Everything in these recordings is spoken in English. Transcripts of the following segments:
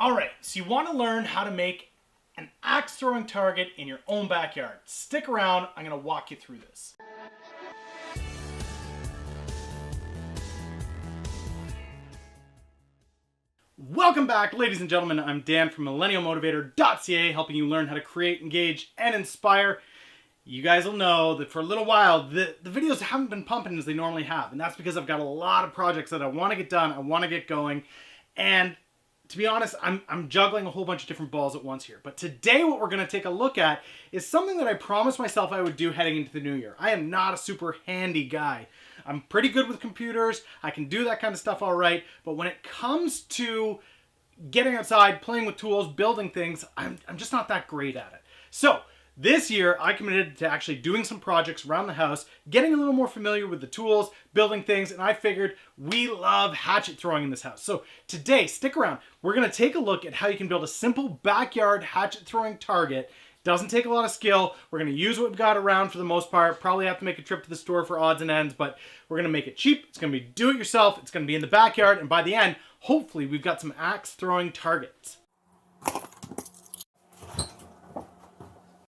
All right, so you want to learn how to make an axe throwing target in your own backyard. Stick around, I'm going to walk you through this. Welcome back, ladies and gentlemen. I'm Dan from millennialmotivator.ca, helping you learn how to create, engage, and inspire. You guys will know that for a little while, the videos haven't been pumping as they normally have, and that's because I've got a lot of projects that I want to get done, I want to get going, and to be honest, I'm juggling a whole bunch of different balls at once here. But today what we're going to take a look at is something that I promised myself I would do heading into the new year. I am not a super handy guy. I'm pretty good with computers. I can do that kind of stuff all right. But when it comes to getting outside, playing with tools, building things, I'm just not that great at it. So this year, I committed to actually doing some projects around the house, getting a little more familiar with the tools, building things, and I figured we love hatchet throwing in this house. So today, stick around. We're going to take a look at how you can build a simple backyard hatchet throwing target. Doesn't take a lot of skill. We're going to use what we've got around for the most part. Probably have to make a trip to the store for odds and ends, but we're going to make it cheap. It's going to be do-it-yourself. It's going to be in the backyard, and by the end, hopefully, we've got some axe throwing targets.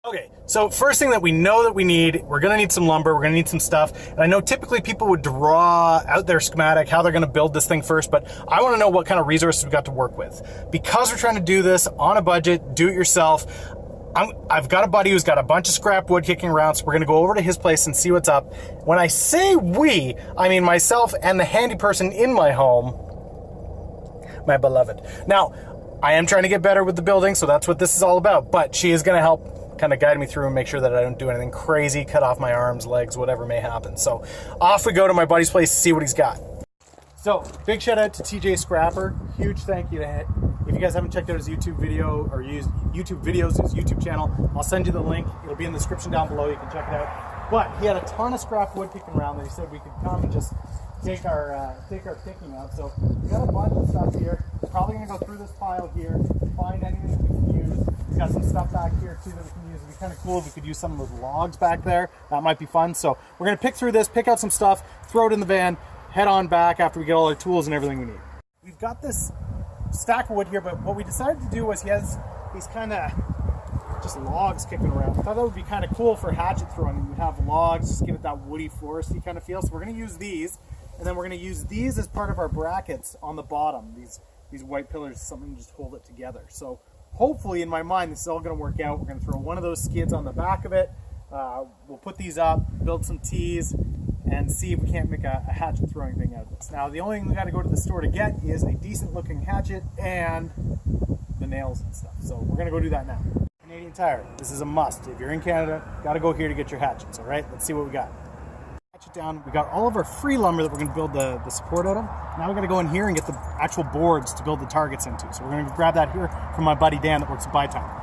Okay, so first thing that we know that we need, we're gonna need some lumber, we're gonna need some stuff. And I know typically people would draw out their schematic, how they're gonna build this thing first, but I wanna know what kind of resources we've got to work with. Because we're trying to do this on a budget, do it yourself, I've got a buddy who's got a bunch of scrap wood kicking around, so we're gonna go over to his place and see what's up. When I say we, I mean myself and the handy person in my home, my beloved. Now, I am trying to get better with the building, so that's what this is all about, but she is gonna help kind of guide me through and make sure that I don't do anything crazy, cut off my arms, legs, whatever may happen. So off we go to my buddy's place to see what he's got. So big shout out to TJ Scrapper. Huge thank you to him. If you guys haven't checked out his YouTube video or used YouTube videos, his YouTube channel, I'll send you the link. It'll be in the description down below. You can check it out. But he had a ton of scrap wood kicking around that he said we could come and just take our picking out. So we got a bunch of stuff here. Probably gonna go through this pile here, find anything that we can use. We've got some stuff back here too that we can use. It'd be kind of cool if we could use some of those logs back there. That might be fun. So we're gonna pick through this, pick out some stuff, throw it in the van, head on back after we get all our tools and everything we need. We've got this stack of wood here, but what we decided to do was he has these kind of just logs kicking around. I thought that would be kind of cool for hatchet throwing. You'd have logs, just give it that woody foresty kind of feel. So we're gonna use these, and then we're gonna use these as part of our brackets on the bottom. These white pillars, something to just hold it together. So hopefully, in my mind, this is all going to work out. We're going to throw one of those skids on the back of it. We'll put these up, build some tees, and see if we can't make a hatchet throwing thing out of this. Now, the only thing we got to go to the store to get is a decent looking hatchet and the nails and stuff. So we're going to go do that now. Canadian Tire, this is a must. If you're in Canada, got to go here to get your hatchets, all right? Let's see what we got. Hatchet down. We got all of our free lumber that we're going to build the support out of. Now we're going to go in here and get the actual boards to build the targets into. So we're going to grab that here from my buddy Dan that works at Buy Time.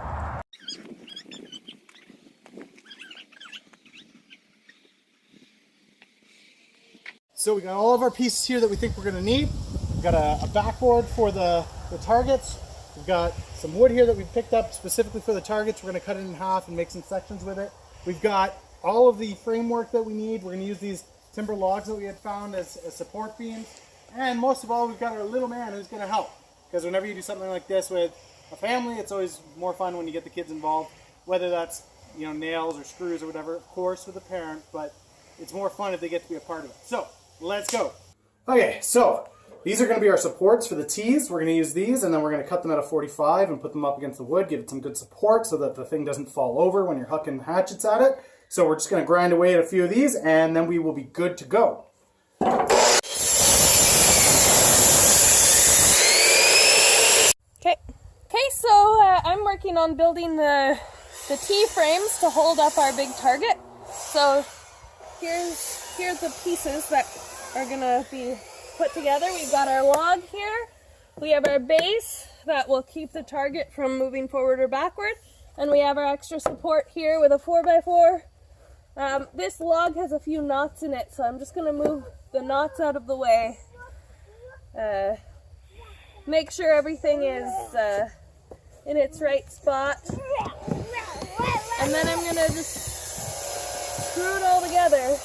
So we got all of our pieces here that we think we're going to need. We've got a backboard for the targets. We've got some wood here that we've picked up specifically for the targets. We're going to cut it in half and make some sections with it. We've got all of the framework that we need. We're going to use these timber logs that we had found as support beams. And most of all, we've got our little man who's going to help. Because whenever you do something like this with a family, it's always more fun when you get the kids involved. Whether that's, you know, nails or screws or whatever, of course, with a parent. But it's more fun if they get to be a part of it. So, let's go. Okay, so these are going to be our supports for the tees. We're going to use these, and then we're going to cut them at a 45 and put them up against the wood, give it some good support so that the thing doesn't fall over when you're hucking hatchets at it. So we're just going to grind away at a few of these, and then we will be good to go. So I'm working on building the T-frames to hold up our big target. So here's the pieces that are gonna be put together. We've got our log here. We have our base that will keep the target from moving forward or backward. And we have our extra support here with a 4x4. This log has a few knots in it, so I'm just gonna move the knots out of the way. Make sure everything is in its right spot, and then I'm gonna just screw it all together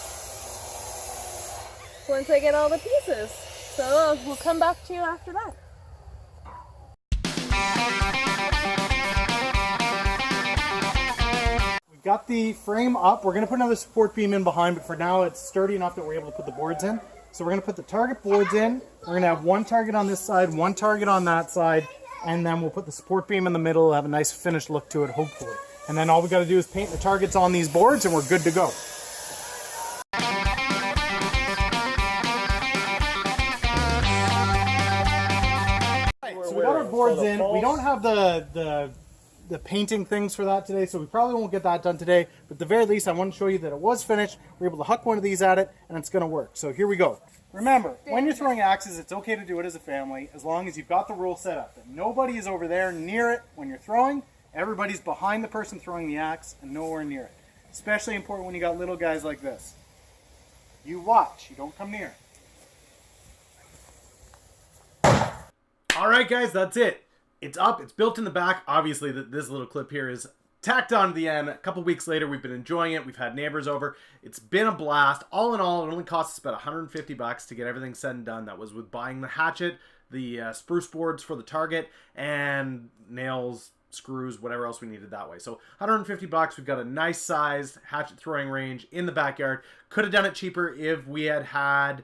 once I get all the pieces. So we'll come back to you after that. got the frame up. We're going to put another support beam in behind, but for now it's sturdy enough that we're able to put the boards in. So we're going to put the target boards in. We're going to have one target on this side, one target on that side, and then we'll put the support beam in the middle, have a nice finished look to it, hopefully. And then all we got to do is paint the targets on these boards and we're good to go. So we got our boards in. We don't have the painting things for that today, so we probably won't get that done today. But at the very least, I want to show you that it was finished. We're able to huck one of these at it, and it's going to work. So here we go. Remember, when you're throwing axes, it's okay to do it as a family, as long as you've got the rule set up that nobody is over there near it when you're throwing. Everybody's behind the person throwing the axe and nowhere near it. Especially important when you got little guys like this. You watch, you don't come near. All right, guys, that's it. It's up, it's built in the back. Obviously, this little clip here is tacked on to the end. A couple weeks later, we've been enjoying it. We've had neighbors over. It's been a blast. All in all, it only cost us about $150 to get everything said and done. That was with buying the hatchet, the spruce boards for the target, and nails, screws, whatever else we needed that way. So $150. We've got a nice sized hatchet throwing range in the backyard. Could have done it cheaper if we had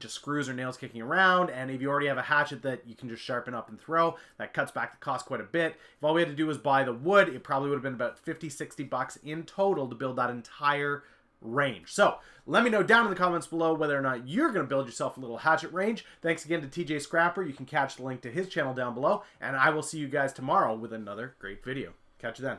just screws or nails kicking around, and if you already have a hatchet that you can just sharpen up and throw, that cuts back the cost quite a bit. If all we had to do was buy the wood, it probably would have been about $50-$60 in total to build that entire range. So let me know down in the comments below whether or not you're going to build yourself a little hatchet range. Thanks again to TJ Scrapper. You can catch the link to his channel down below, and I will see you guys tomorrow with another great video. Catch you then.